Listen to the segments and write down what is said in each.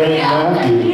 St. Matthew.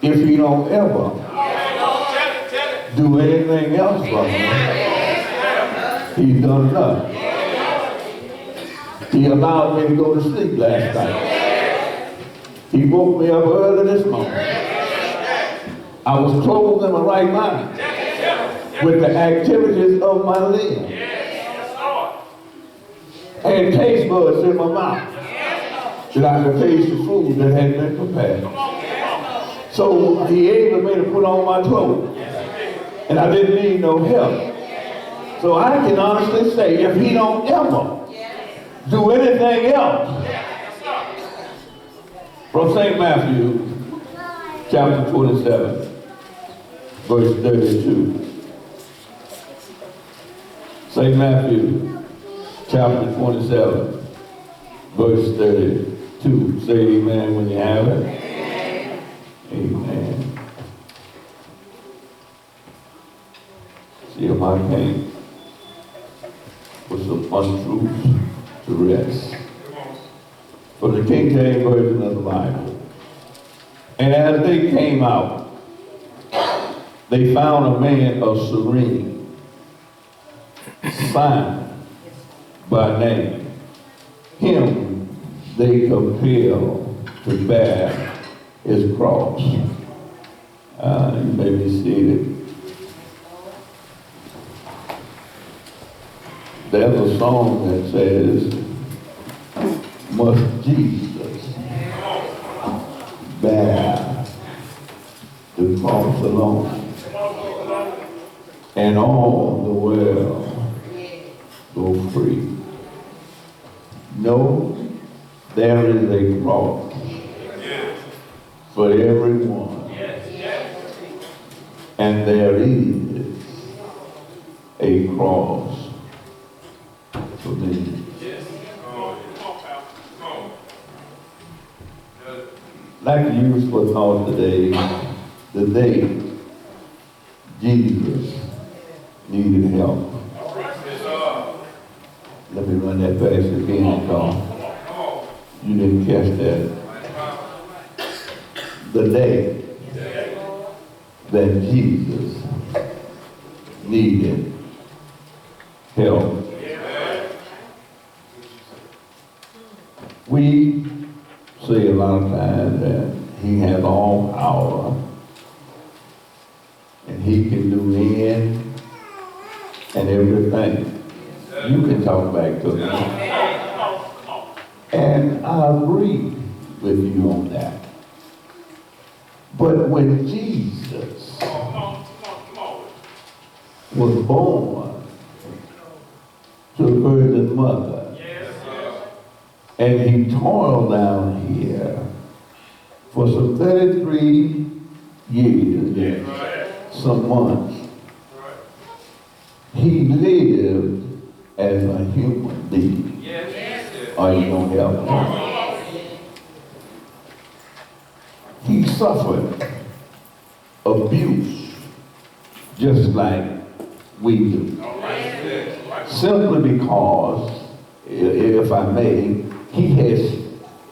If he don't ever do anything else for me, he's done enough. He allowed me to go to sleep last night. He woke me up early this morning. I was clothed in my right mind with the activities of my limbs. And taste buds in my mouth that I could taste the food that had been prepared. So he able me to put on my clothes. And I didn't need no help. So I can honestly say, if he don't ever do anything else, from St. Matthew, chapter 27, verse 32. St. Matthew, chapter 27, verse 32. Say amen when you have it. Amen. See if I can put some untruths to rest. From the King James Version of the Bible. And as they came out, they found a man of Cyrene, Simon by name, him they compel to bear his cross. You may be seated. There's a song that says, must Jesus bear the cross alone, and all the world go free? No, there is a cross for everyone, and there is a cross for me. Like the youth was taught today, the day Jesus needed help. Let me run that fast again, because you didn't catch that. The day that Jesus needed help. We say a lot of times that he has all power and he can do any and everything. You can talk back to me. And I agree with you on that. But when Jesus was born to a virgin mother, and he toiled down here for some 33 years, some months, he lived as a human being. Are you going to help me? He suffered abuse just like we do. Simply because, if I may, he has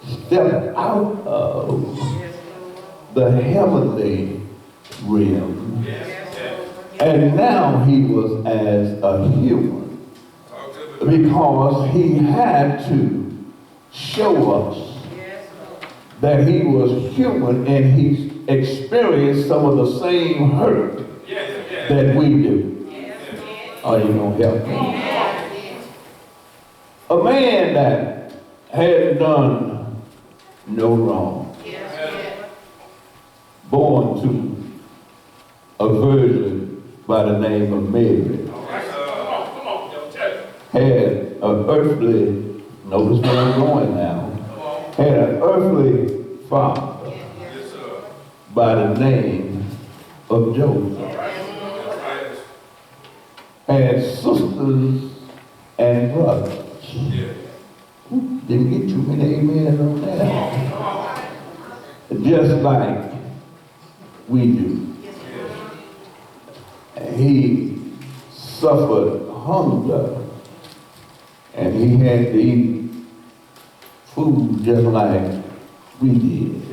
stepped out of the heavenly realm. And now he was as a human, because he had to show us that he was human and he experienced some of the same hurt that we do. Are you going to help me? A man that had done no wrong, born to a virgin by the name of Mary, had an earthly, notice where I'm going now, had an earthly father by the name of Joseph, had sisters and brothers. Didn't get too many amens on that. Just like we do. He suffered hunger, and he had to eat food just like we did.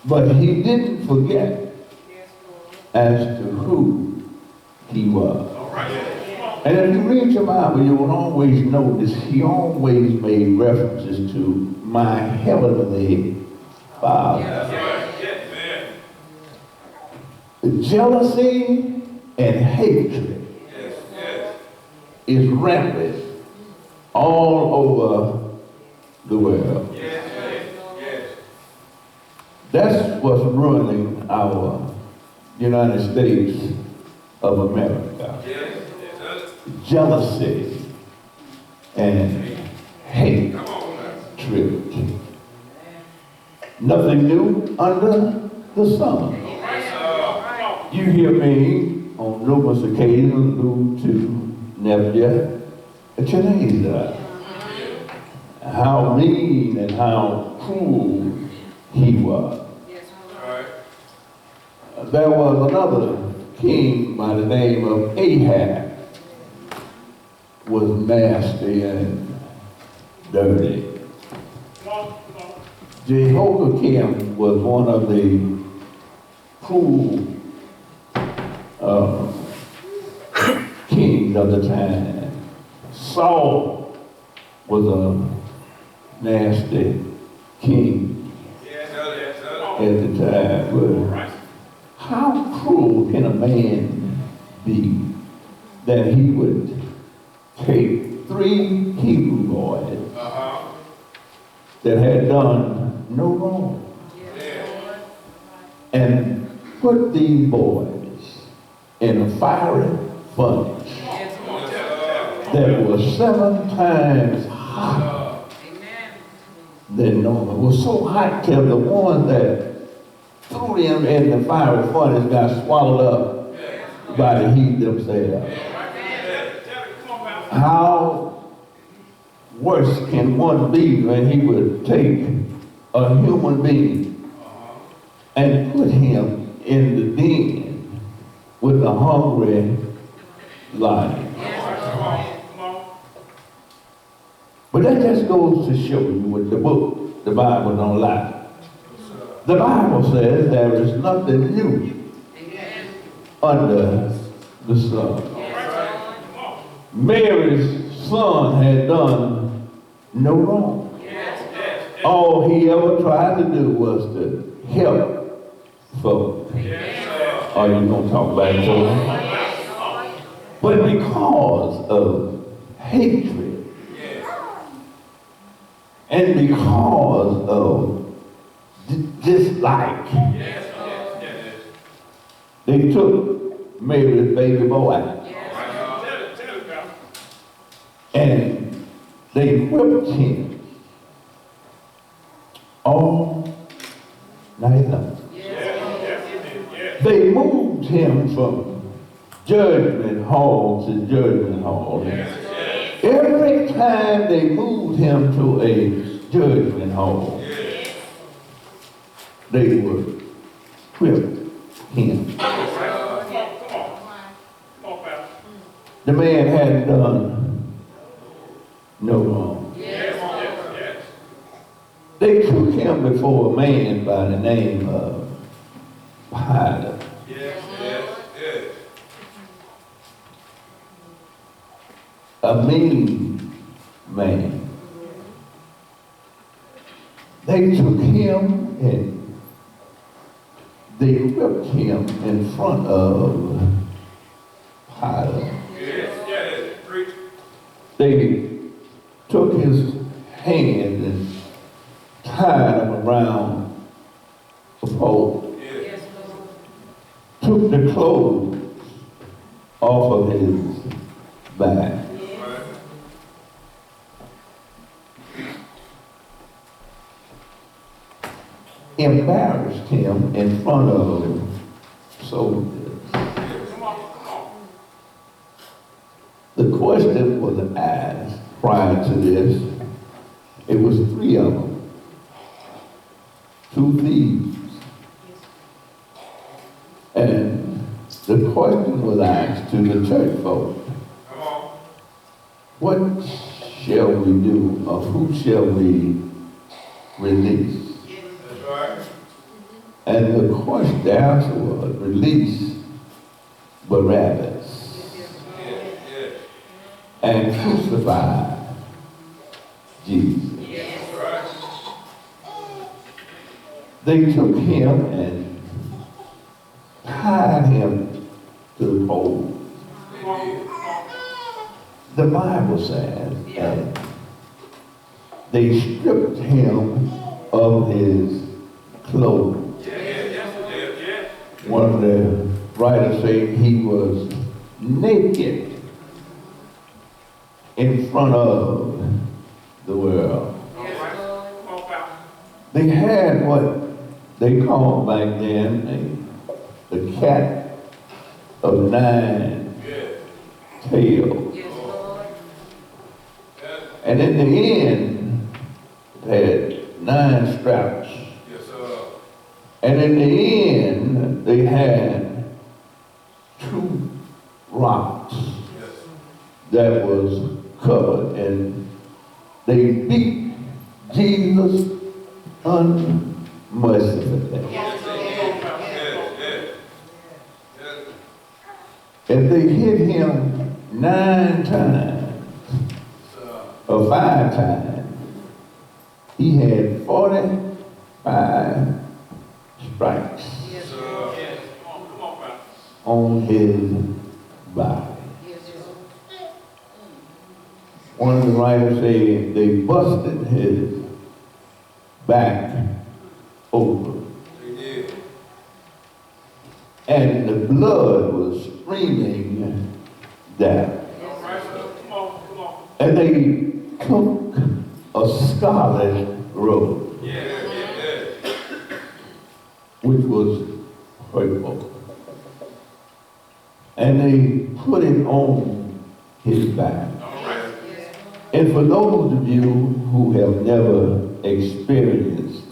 But he didn't forget as to who he was. And if you read your Bible, you will always notice he always made references to my heavenly Father. Jealousy and hatred is rampant all over the world. That's what's ruining our United States of America. Jealousy and hatred. Nothing new under the sun. You hear me on numerous occasions allude to Nebuchadnezzar. How mean and how cruel he was. There was another king by the name of Ahab. Was nasty and dirty. Jehoiakim was one of the cruel kings of the time. Saul was a nasty king at the time. But how cruel can a man be that he would take 3 Hebrew boys that had done no wrong and put these boys in a fiery furnace that was 7 times hotter than normal? It was so hot till the ones that threw them in the fiery furnace got swallowed up by the heat themselves. How worse can one be when he would take a human being and put him in the den with a hungry lion? But that just goes to show you what the Bible don't lie. The Bible says there is nothing new under the sun. Mary's son had done no wrong. All he ever tried to do was to help folks. Are you going to talk about it for him? But because of hatred and because of dislike, they took Mary's baby boy and they whipped him all night long. They moved him from judgment hall to judgment hall. Every time they moved him to a judgment hall, they would whip him. The man hadn't done no wrong. They took him before a man by the name of Pilate. A mean man. They took him and they whipped him in front of Pilate. They took his hand and tied him around a pole. Took the clothes off of his back. Embarrassed him in front of soldiers. The question was asked prior to this. It was 3 of them. 2 thieves. And the question was asked to the church folk. What shall we do, or who shall we release? And the answer was, release Barabbas and crucify Jesus. They took him and tied him to the pole. The Bible says that they stripped him of his clothes. One of the writers say he was naked in front of the world. They had what they called back then the cat of 9 tails. And in the end, it had 9 straps. And in the end, they had 2 rocks that was covered, and they beat Jesus unmercifully. And they hit him 9 times or 5 times, he had 45 stripes on his body. One of the writers said they busted his back over. And the blood was streaming down. And they took a scarlet robe, which was purple, and they put it on his back. And for those of you who have never experienced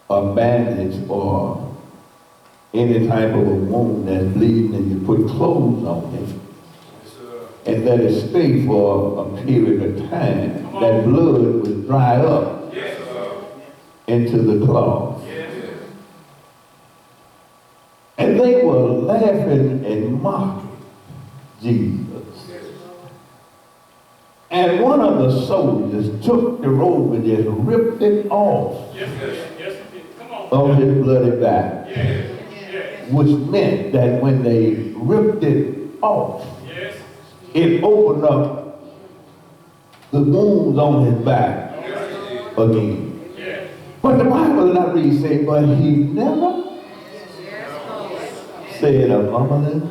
a bandage or any type of a wound that's bleeding, and you put clothes on it and let it stay for a period of time, that blood will dry up into the cloth. And they were laughing and mocking Jesus. And one of the soldiers took the robe and just ripped it off of his bloody back, which meant that when they ripped it off, it opened up the wounds on his back again. But the Bible did not really say, but he never said a mumbling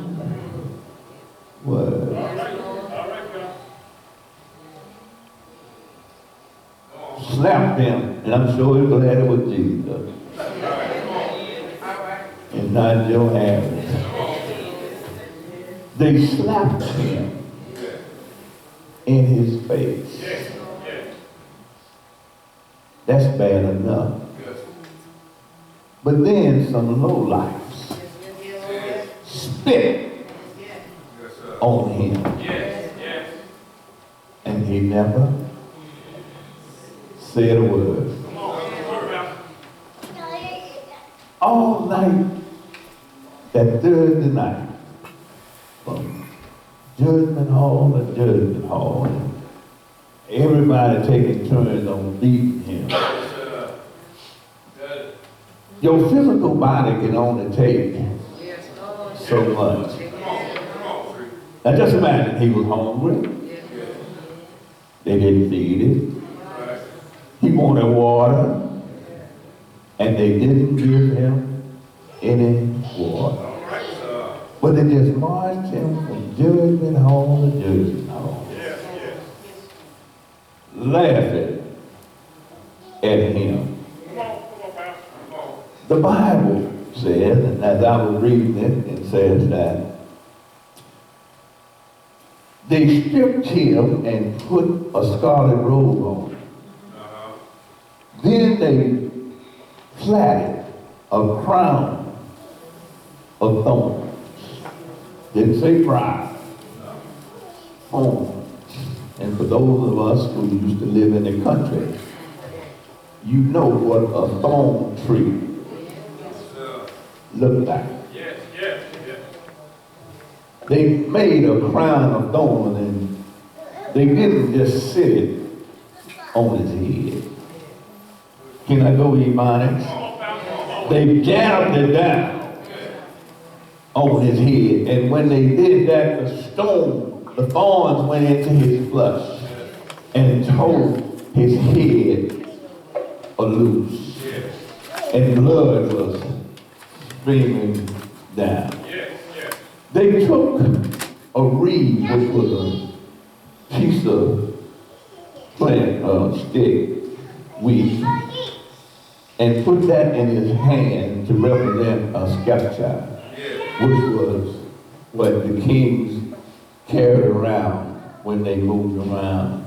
word. Slapped him, and I'm sure he's glad it was Jesus and not Joe Harris. They slapped him in his face. That's bad enough. But then some lowlifes spit on him, and he never said a word. All night, that Thursday night, from Judgment Hall to Judgment Hall, everybody taking turns on beating him. Your physical body can only take so much. Now just imagine he was hungry. They didn't feed him. He wanted water, and they didn't give him any water. But they just marched him from Judgment Hall to Judgment Hall, laughing at him. The Bible says, and as I was reading it, it says that they stripped him and put a scarlet robe on him. Then they platted a crown of thorns. Didn't say pride. Thorns. And for those of us who used to live in the country, you know what a thorn tree looked like. They made a crown of thorns, and they didn't just sit it on his head. Can I go, Ebonics? They jammed it down on his head, and when they did that, the thorns went into his flesh and tore his head loose, and blood was streaming down. They took a reed, which was a piece of plant, stick, wheat, and put that in his hand to represent a scepter, which was what the kings carried around when they moved around.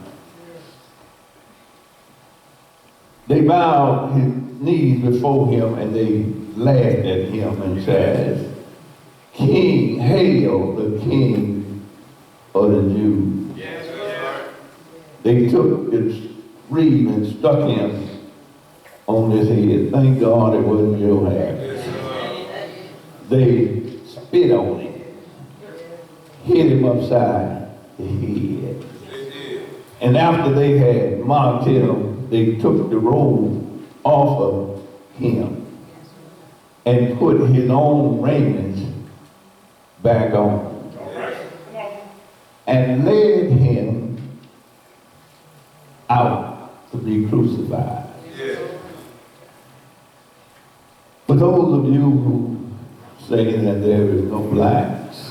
They bowed his knees before him, and they laughed at him and said, "King, hail the King of the Jews." They took this reed and stuck him on his head. Thank God it wasn't your hair. They spit on him, hit him upside the head, And after they had mocked him, they took the robe off of him and put his own raiment back on and led him out to be crucified. For those of you who say that there is no blacks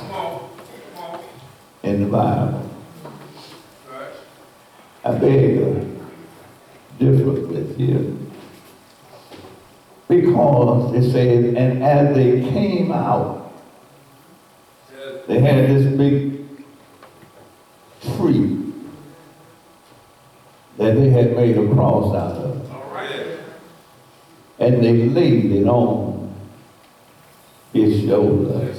in the Bible, I beg to differ with you. Because it says, and as they came out, they had this big tree that they had made a cross out of. And they laid it on his shoulder.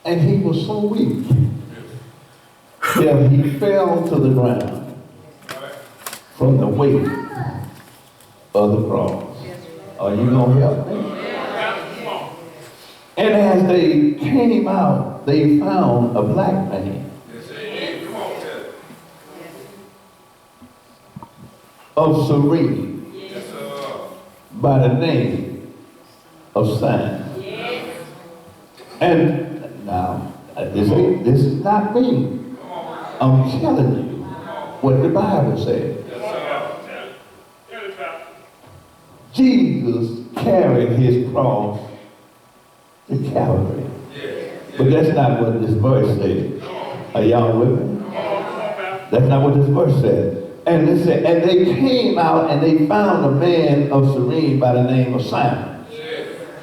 And he was so weak till he fell to the ground from the weight of the cross. Are you going to help me? And as they came out, they found a black man of Cyrene by the name of Simon. And now, this is not me. I'm telling you what the Bible says. Jesus carried his cross to Calvary. But that's not what this verse says. Are y'all with me? That's not what this verse says. And it said, and they came out and they found a man of Cyrene by the name of Simon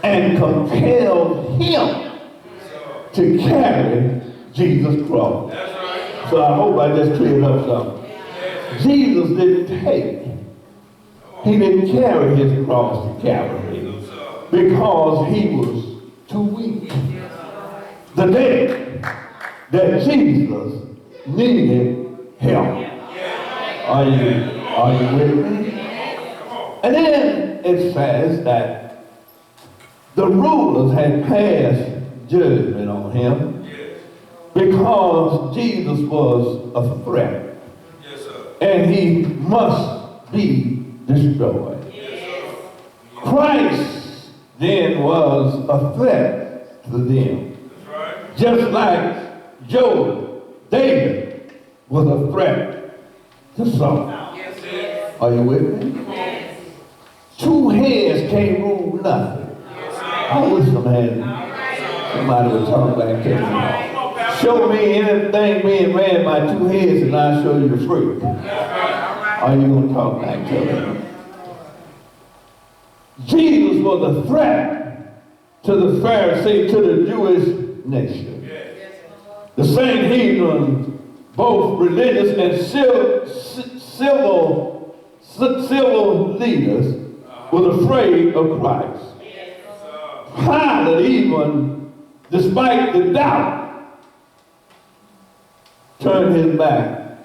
and compelled him to carry Jesus' cross. So I hope I just cleared up something. Jesus he didn't carry his cross to Calvary because he was too weak. The day that Jesus needed help. Are you with me? And then it says that the rulers had passed judgment on him because Jesus was a threat. And he must be destroyed. Christ then was a threat to them. Just like Job, David was a threat to Saul. Are you with me? Two heads can't rule nothing. I wish somebody would talk back to me. Show me anything being ran by two heads and I'll show you the fruit. Are you going to talk back to me? Jesus was a threat to the Pharisees, to the Jewish nation. The Sanhedrin, both religious and civil leaders, was afraid of Christ. Pilate, even despite the doubt, turned his back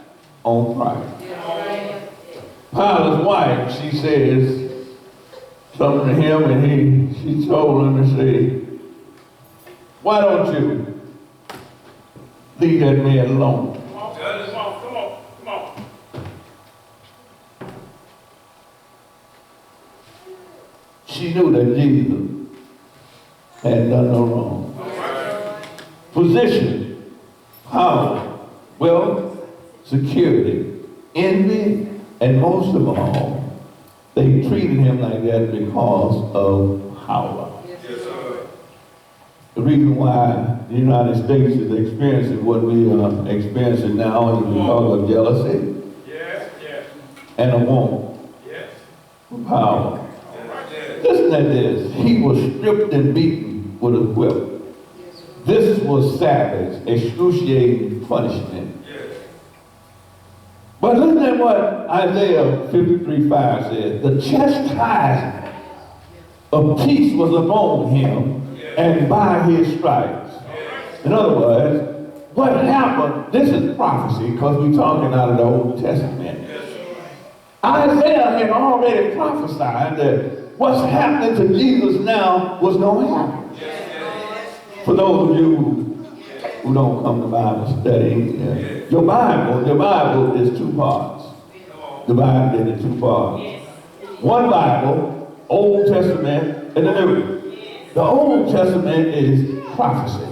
on Christ. Pilate's wife, she says something to him, and she told him to say, why don't you leave that man alone? Come on. She knew that Jesus had done no wrong. Position, power, wealth, security, envy, and most of all, they treated him like that because of power. The reason why the United States is experiencing what we are experiencing now is because of jealousy and a want for power. Listen at this. He was stripped and beaten with a whip. This was savage, excruciating punishment. But listen at what Isaiah 53:5 says. The chastisement of peace was upon him, and by his stripes. In other words, what happened, this is prophecy because we're talking out of the Old Testament. Isaiah had already prophesied that what's happening to Jesus now was going to happen. For those of you who don't come to Bible study. Your Bible is two parts. The Bible is in two parts. One Bible, Old Testament and the New. The Old Testament is prophecy.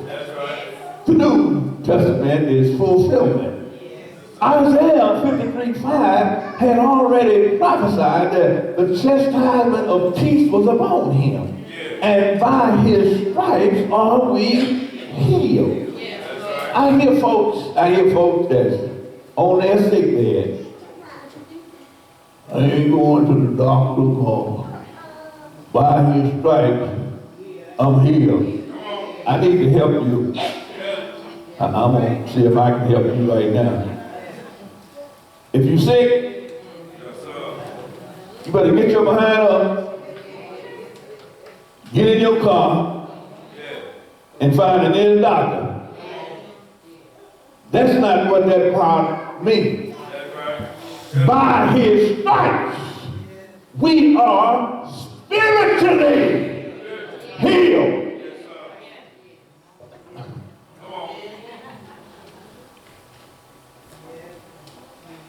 The New Testament is fulfillment. Isaiah 53:5 had already prophesied that the chastisement of peace was upon him. And by his stripes are we healed. I hear folks that's on their sick bed. I ain't going to the doctor because by his stripes I'm healed. I need to help you. I'm going to see if I can help you right now. If you're sick, you better get your behind up, get in your car, and find the nearest doctor. That's not what that part means. By his stripes, we are spiritually healed.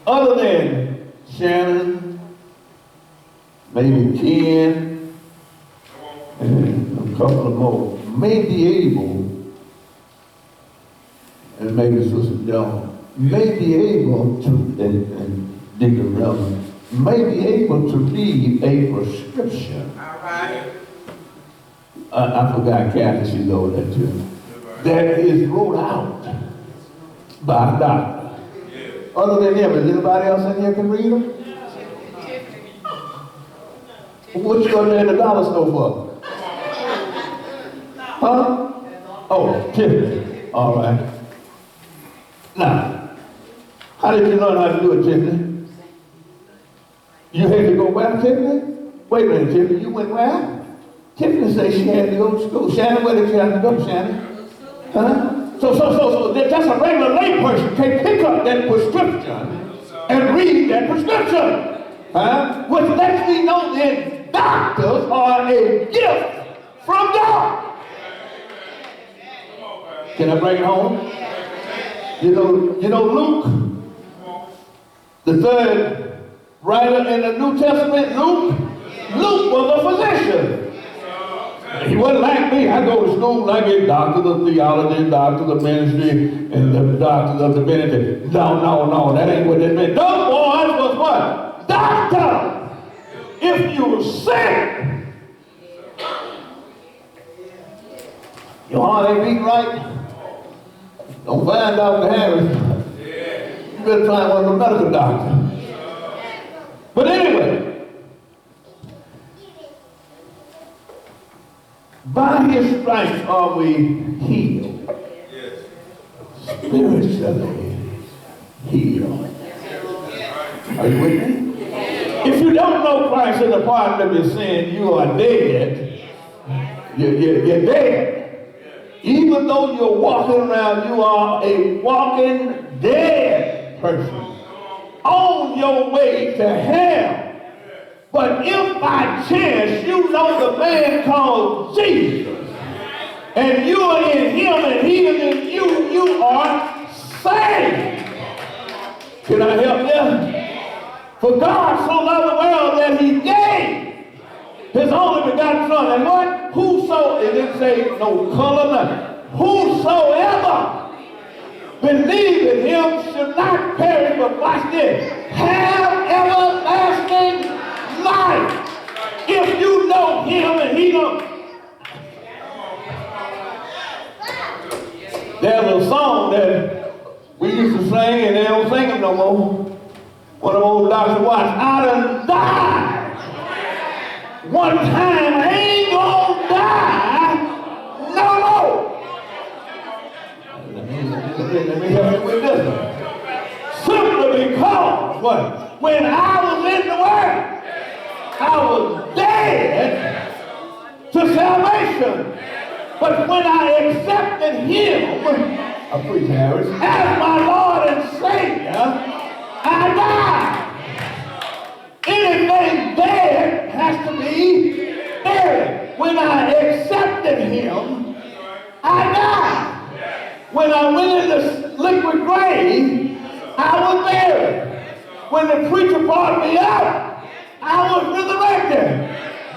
Other than Shannon, maybe Ken, and a couple of more, may be able, and maybe Sister John, may be able to, and Deacon Reverend, may be able to read a prescription. All right. I forgot Kathy, she knows that too. That is wrote out by a doctor. Other than him, is anybody else in here can read them? What you going to in the dollar store for? Huh? Oh, Tiffany. All right. Now, how did you learn how to do it, Tiffany? You had to go where, Tiffany? Wait a minute, Tiffany, you went where? Tiffany said she had to go to school. Shannon, where did you have to go, Shannon? Huh? So just a regular layperson can pick up that prescription and read that prescription. Which lets me know that doctors are a gift from God. Can I bring it home? You know Luke, the third writer in the New Testament, Luke was a physician. He wasn't like me. I go to school and I get doctors of theology, doctors of ministry, and the doctors of divinity. No, that ain't what that meant. Those boys was what? Doctor! If you're sick, your heart ain't beating right, don't find Dr. Harris. You better find one of the medical doctors. But anyway, by his stripes are we healed. Spiritually healed. Are you with me? If you don't know Christ in the pardon of your sin, you are dead. You're dead. Even though you're walking around, you are a walking dead person on your way to hell. But if by chance you know the man called Jesus, and you are in him and he is in you, you are saved. Can I help you? For God so loved the world that he gave his only begotten Son. And what? Whoso, it didn't say no color, nothing. Whosoever believe in him should not perish, but watch this, have everlasting life. If you know him and he don't. There's a song that we used to sing and they don't sing it no more. One of old Dr. Watts, I done died. One time I ain't gonna die no more. Let me help you with this one. Simply because what? When I was in the world, I was dead to salvation. But when I accepted him, a preacher Harris, as my Lord and Savior, I died. Anything dead has to be buried. When I accepted him, I died. When I went in the liquid grave, I was buried. When the preacher brought me up, I was resurrected.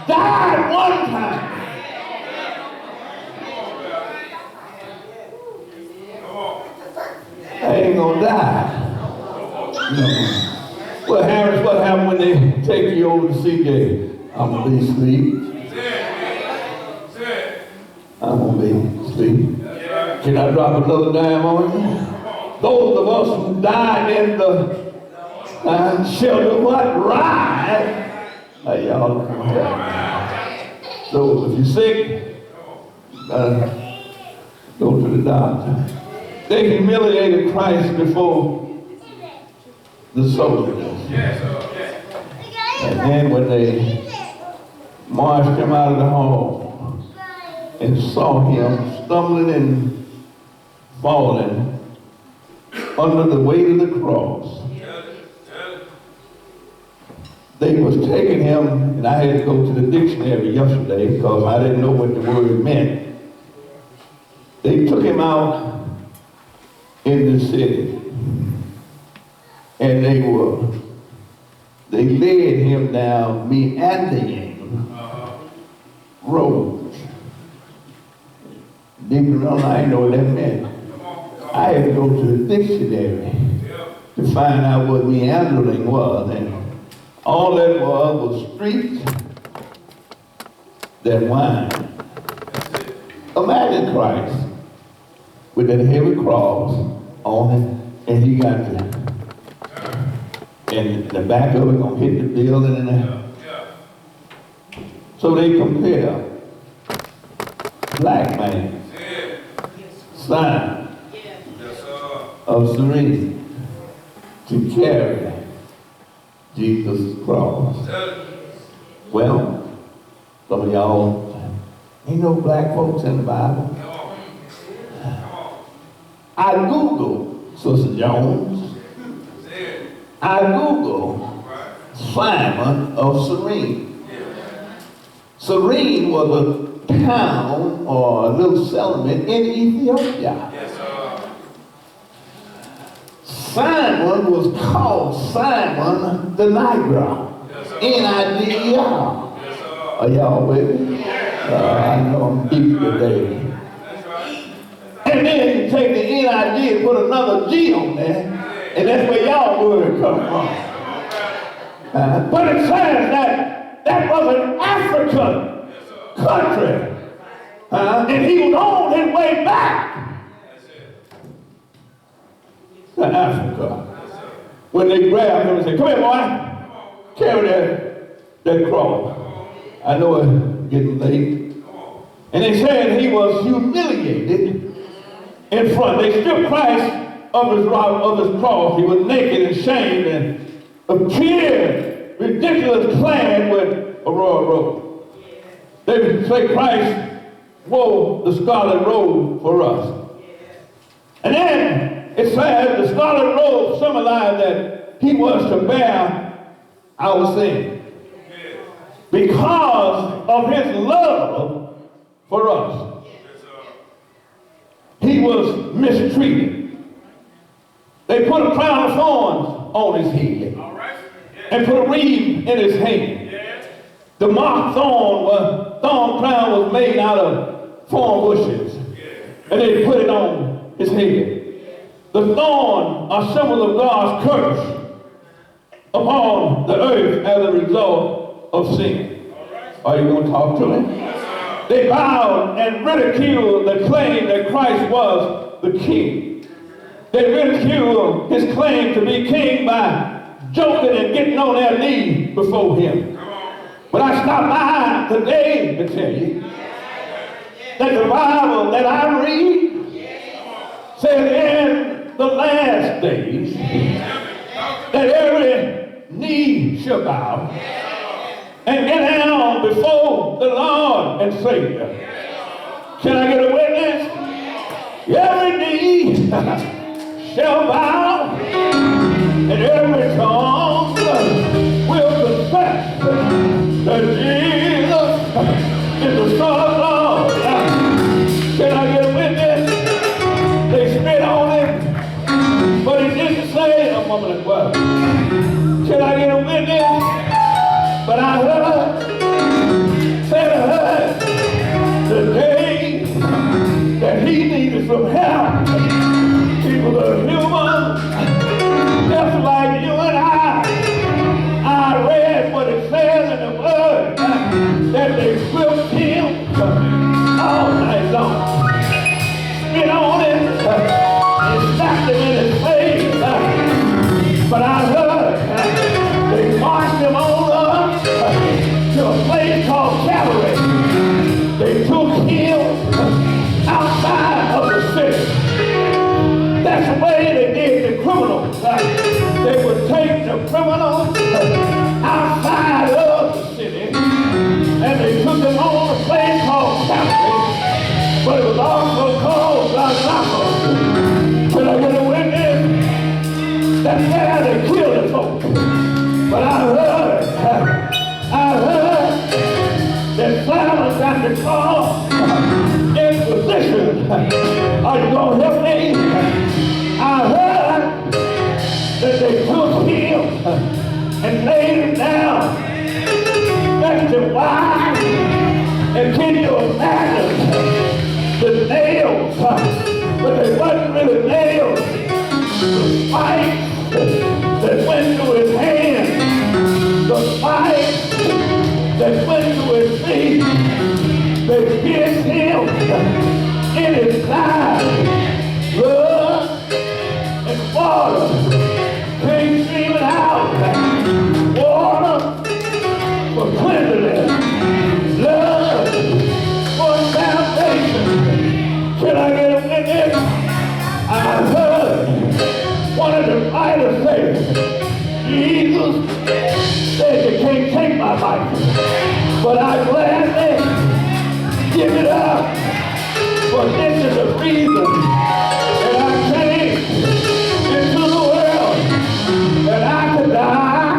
Died one time. I ain't gonna die. No. Well, Harris, what happened when they take you over to CJ? I'm gonna be asleep. I'm gonna be asleep. Can I drop another dime on you? Those of us who died in the shelter, what ride? Y'all. So if you're sick, go to the doctor. They humiliated Christ before the soldiers. And then when they marched him out of the hall and saw him stumbling and falling under the weight of the cross, they was taking him, and I had to go to the dictionary yesterday because I didn't know what the word meant. They took him out in the city, and they led him down meandering roads. Deep around, I didn't know what that meant. I had to go to the dictionary to find out what meandering was, and all that was streets that wind. Imagine Christ with that heavy cross on him, and he got and the back of it gonna hit the building and that. So they compare black man sign of Cyrene to carry Jesus' cross. Well, some of y'all ain't no black folks in the Bible. I Googled Sister Jones. I Googled Simon of Cyrene. Cyrene was a town or a little settlement in Ethiopia. Simon was called Simon the Niger. N-I-D-E-R. Are y'all with me? I know I'm deep today. And then you take the N-I-D and put another G on there, and that's where y'all word come from. But it says that was an African country. And he was on his way back to Africa. When they grabbed him and said, "Come here, boy, carry that cross." I know it's getting late. And they said he was humiliated in front. They stripped Christ of his cross. He was naked and shamed and appeared ridiculous clad with a royal robe. They would say Christ wore the scarlet robe for us. And then it said the scarlet robe symbolized that he was to bear our sin. Because of his love for us. He was mistreated. They put a crown of thorns on his head and put a reed in his hand. The mock thorn crown was made out of thorn bushes, and they put it on his head. The thorn are symbol of God's curse upon the earth as a result of sin. Are you going to talk to me? They bowed and ridiculed the claim that Christ was the king. They ridiculed his claim to be king by joking and getting on their knees before him. But I stopped by today to tell you that the Bible that I read says in the last days that every knee shall bow and get down before the Lord and Savior. Can I get a witness? Every knee shall bow and every tongue will confess that Jesus is the Son of God. Can I get a witness? They woman as well. Till I get a witness, but I heard, said I heard, the day that he needed some help. He was a human, just like you and I. I read what it says in the word, that they whipped him all night long. Spit on it, and slapped him in his face. But I heard they marched him on up to a place called Calvary. They took him outside of the city. That's the way they did the criminals. They would take the criminals outside of the city, and they took them on a place called Calvary, but it was also called Golgotha. Till I get a witness, that's where they killed the folks. But I heard that Simon got the call in position. Are you gonna help me? I heard that they took him and laid him down. That's the why. And can you imagine the nails? But they wasn't really nails. The spikes that went through his hands, the spikes that went through his feet, they pierced him in his side. Blood and water came streaming out. Water for cleanliness, blood for salvation. Can I get a witness? I heard one of the writers say, Jesus said you can't take my life, but I gladly give it up. For this is the reason that I came into the world, that I could die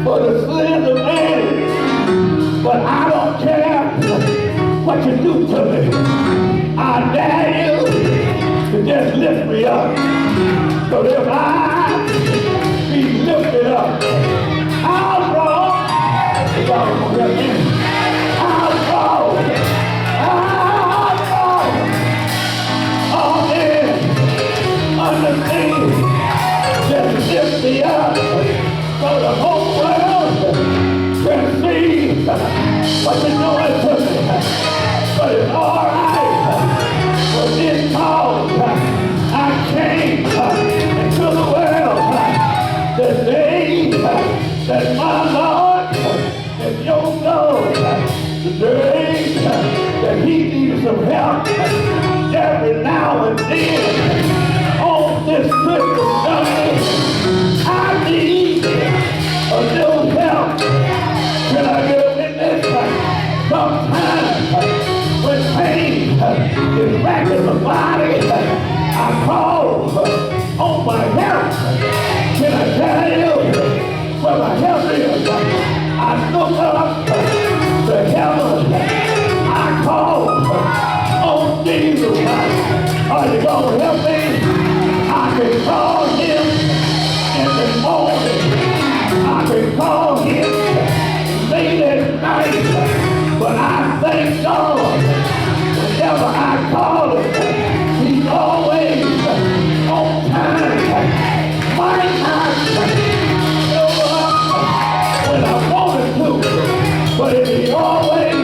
for the sins of man. But I don't care what you do to me. I dare you to just lift me up. So if I be lifted up, I'll draw. Y'all gonna help me? I'll draw. All men understand. Just lift me up so the whole world can see what you're doing to me. But it's all right. For this cause I came into the world. The day that my Lord and your Lord, the day that he needed some help, every now and then on this Christmas Sunday, I need a little help. Can I get a witness? Sometimes when pain is racking the body, I call on my help. Can I tell you where my help is? I look up to heaven. I call on Jesus. Are you gonna help me? I can call him in the morning. I can call him late at night. But I thank God whenever I call him, he's always on time. Might not show up when I wanted to, but if he's always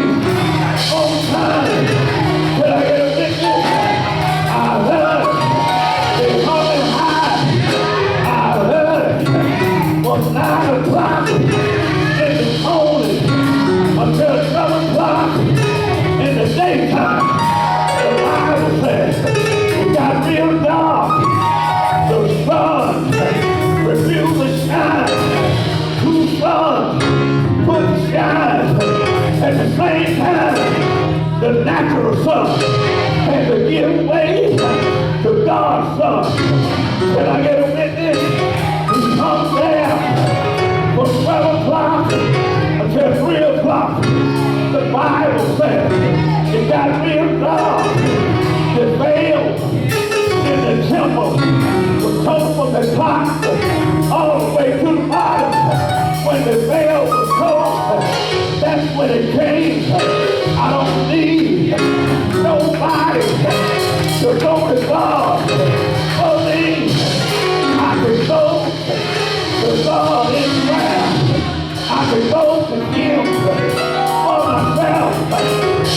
on time, can I get a witness? I heard they coming high. I heard from 9 o'clock in the morning until 7 o'clock in the daytime. The Bible says it got real dark. The sun refused to shine. 2 suns couldn't shine at the same time. The natural sun had to give way to God's sun. Can I get a witness? He comes down from 12 o'clock until 3 o'clock. The Bible says it got real dark. The veil in the temple was total from the top all the way to the bottom. When the veil was closed, that's when it came. I don't need nobody to go to God for me. I can go to God in prayer. I can go to Him for myself.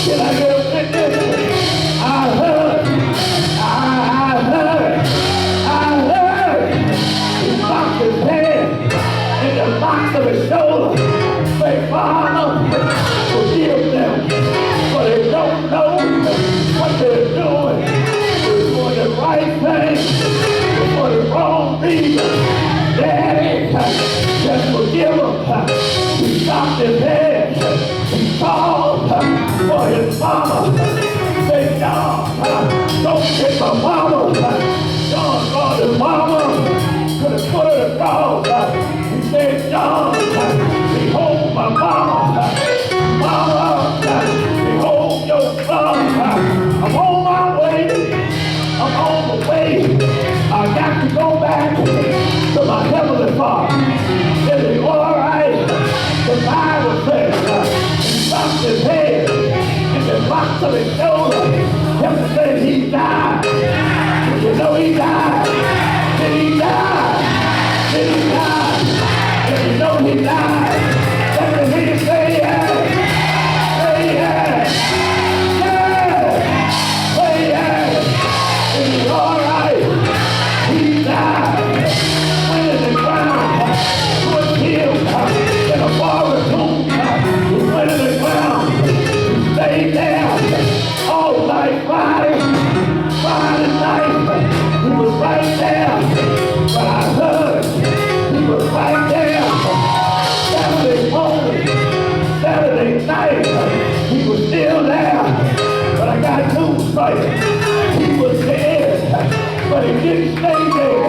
Can I get a witness? I heard. He knocked his head in the box of his shoulder. Say, Father, forgive them, for they don't know what they're doing. They're doing the right thing for the wrong reason. Daddy, just forgive them. He knocked his head. He called for his mama. Say, John, don't get my mama. John called his mama. Could have put her across. He said, John, behold my mama. Mama, behold your son. I'm on my way. I'm on the way. I got to go back to my heavenly Father. Is it all right? The Bible says he stopped his head in the box of his shoulder. Heaven said he died. Did you know he died? Did he die? Did he die? Did you know he died? Let me hear you say yes. Say yes. Yes. Say yes. Is it all right? He died. Went in the ground. Was killed in a forest tomb. He went in the ground. He stayed there all night Friday night. He was right there. But I heard he was right there. Saturday morning, Saturday night, he was still there. But I got news for you. He was dead, but he didn't stay dead.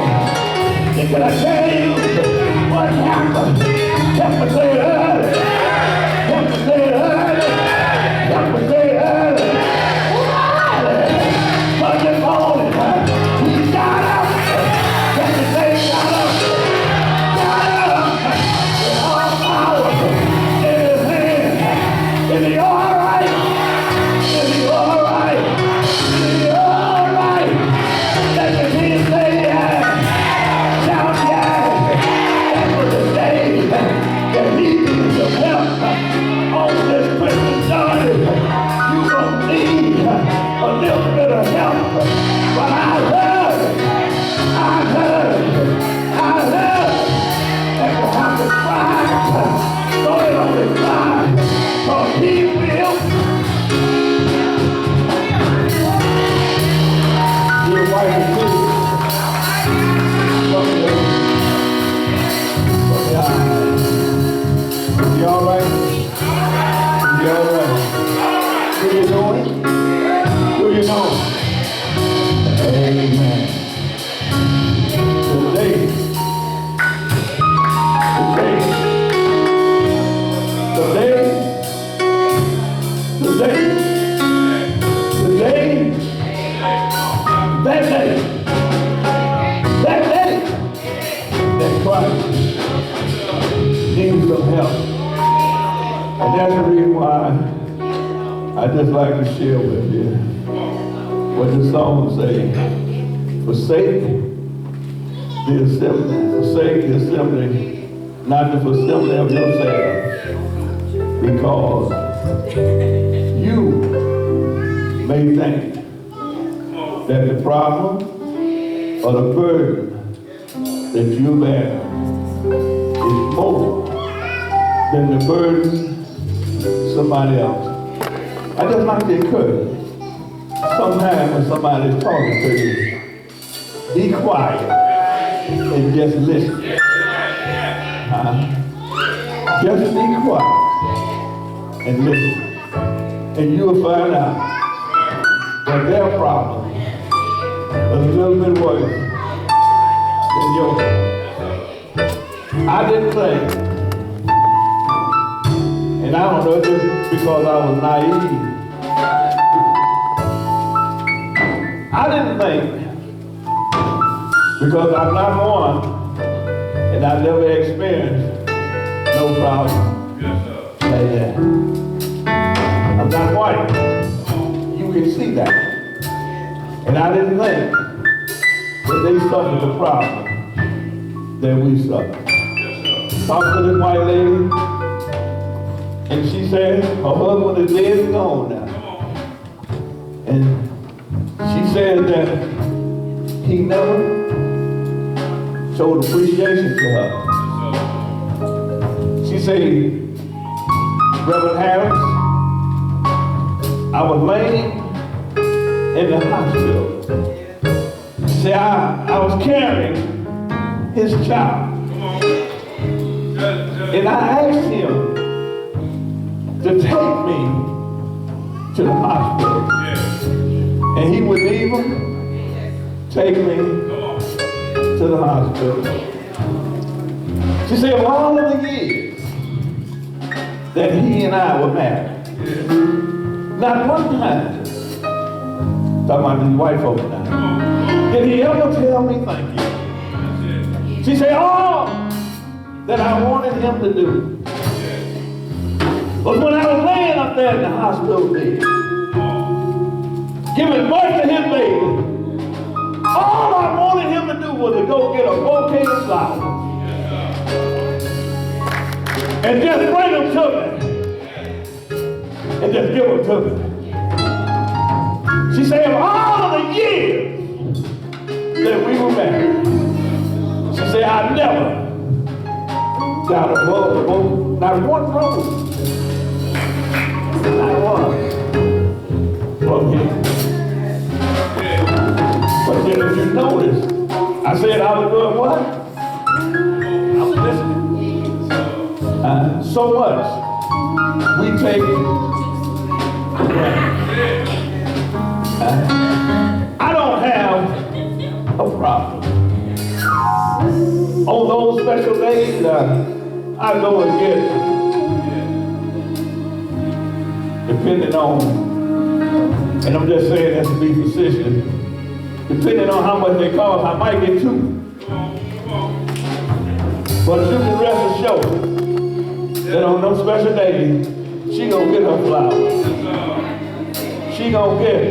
And can I tell you what happened? Help me say it early. Help me say it early. Help me say it early. Sunday morning, he got up. Help me say he got up. Got up. With all power in his hand. Is he all right? Is he all right? Is he all right? Let me hear you say yes. Shout yes. That was the day that he needed some help on this Christmas journey. You don't need a little bit of help. But I heard that you have to cry. So it only cry. Because he will. Your wife is busy. Is you all right? Is you all right? Who you doing? Who you know? Amen. Today, that Christ needs some help. And that's the reason why I just like to share with you what the song says. Forsake the assembly, not the assembly of yourselves, because you may think that the problem or the burden that you bear is more than the burden of somebody else. I just like to encourage you. Sometimes when somebody is talking to you, be quiet and just listen. Just be quiet and listen. And you'll find out that their problem is a little bit worse than yours. I didn't think, and I don't know if it's because I was naive, I didn't think Because I'm not one, and I've never experienced no problem like that. I'm not white. You can see that. And I didn't think that they suffered the problem that we suffer. Talked to this white lady, and she said her husband is dead and gone now. And she said that he never showed appreciation to her. She said, Reverend Harris, I was laying in the hospital. She said, I was carrying his child. And I asked him to take me to the hospital. And he wouldn't even take me to the hospital. She said, of all of the years that he and I were married, not one time, talking about these white folks now, did he ever tell me thank you. She said, all that I wanted him to do was when I was laying up there in the hospital bed, giving birth to his baby, all I wanted him to do was to go get a bouquet of flowers and just bring them to me and just give them to me. She said, of all of the years that we were married, she said, I never got a rose, not one rose, not one from him. But then if you notice, I said I was doing what? I was listening. So much we take for granted. I don't have a problem. On those special days, I go and get, depending on, and I'm just saying that to be facetious, depending on how much they cost, I might get two. But you can rest assured that on those special days, she gonna get her flowers. She gonna get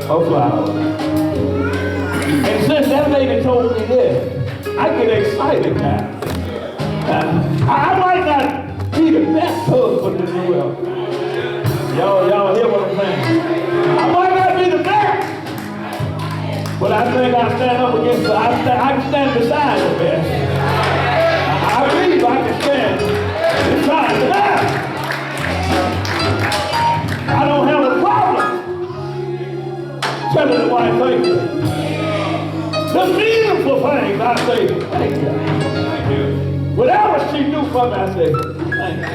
her flowers. And since that lady told me this, I get excited now. I might not be the best husband in the world. Y'all hear what I'm saying? I might not be the best. But I think I stand up against I can stand beside the best. I believe I can stand beside the best. I don't have a problem telling the wife thank you. The meaningful things I say thank you. Whatever she do for me, I say thank you.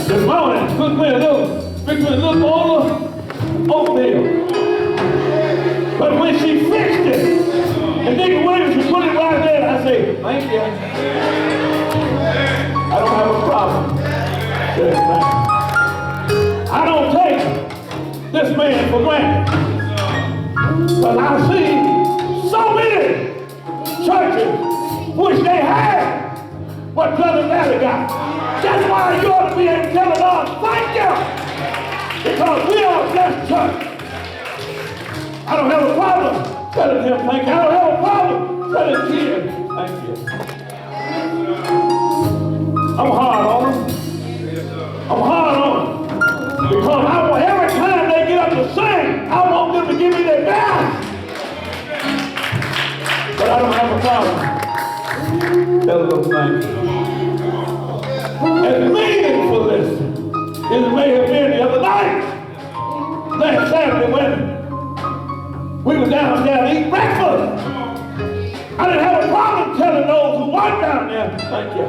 This morning, cooked me a little bowl of oatmeal. But when she fixed it, and Deacon Williams, she put it right there, I say, thank you. I don't have a problem. I don't take this man for granted. But I see so many churches which they have what Brother Larry got. That's why you ought to be able to tell the Lord, thank you. Because we are a blessed church. I don't have a problem telling him thank you. I don't have a problem telling kids thank you. I'm hard on them. I'm hard on them. Because I want every time they get up to sing, I want them to give me their best. But I don't have a problem telling them thank you. As meaningful as it may have been the other night, last Saturday when we were down there to eat breakfast. I didn't have a problem telling those who weren't down there, thank you.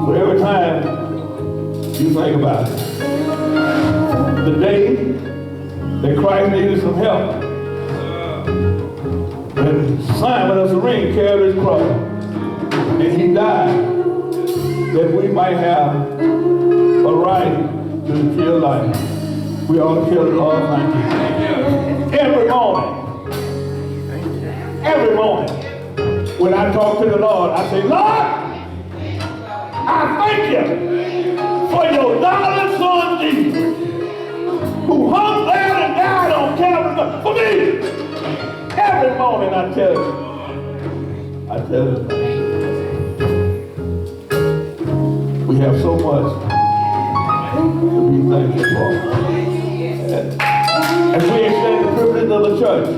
So every time you think about it, the day that Christ needed some help, when Simon of Cyrene carried his cross, and he died, that we might have a right to the tree of life. We ought to tell the Lord thank you. Every morning, when I talk to the Lord, I say, Lord, I thank you for your darling son Jesus, who hung there and died on Calvary for me. Every morning I tell you. We have so much to be thankful for. And we extend the privilege of the church.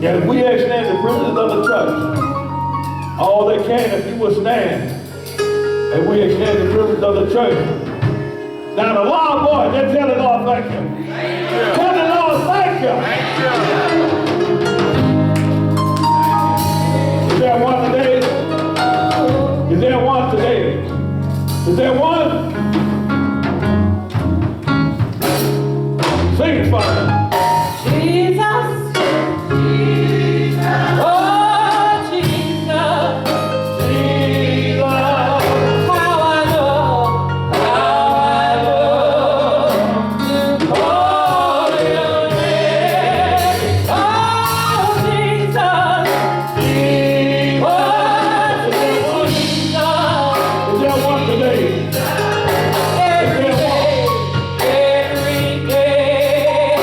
And we extend the privilege of the church. All they can, if you will stand. And we extend the privilege of the church. Now the loud voice, they tell the Lord thank you. Tell the Lord thank you. Is there one today? Is there one today? Is there one? Sing it for me. Jesus, Jesus, oh Jesus, Jesus, how I love to call your name. Oh Jesus, Jesus, Is there one today? every day,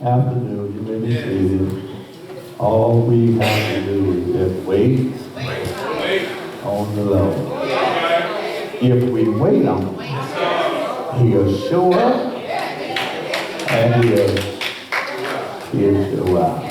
have to do, you may be seated. All we have to do is just wait on the Lord. If we wait on him, he'll show up and he'll show out.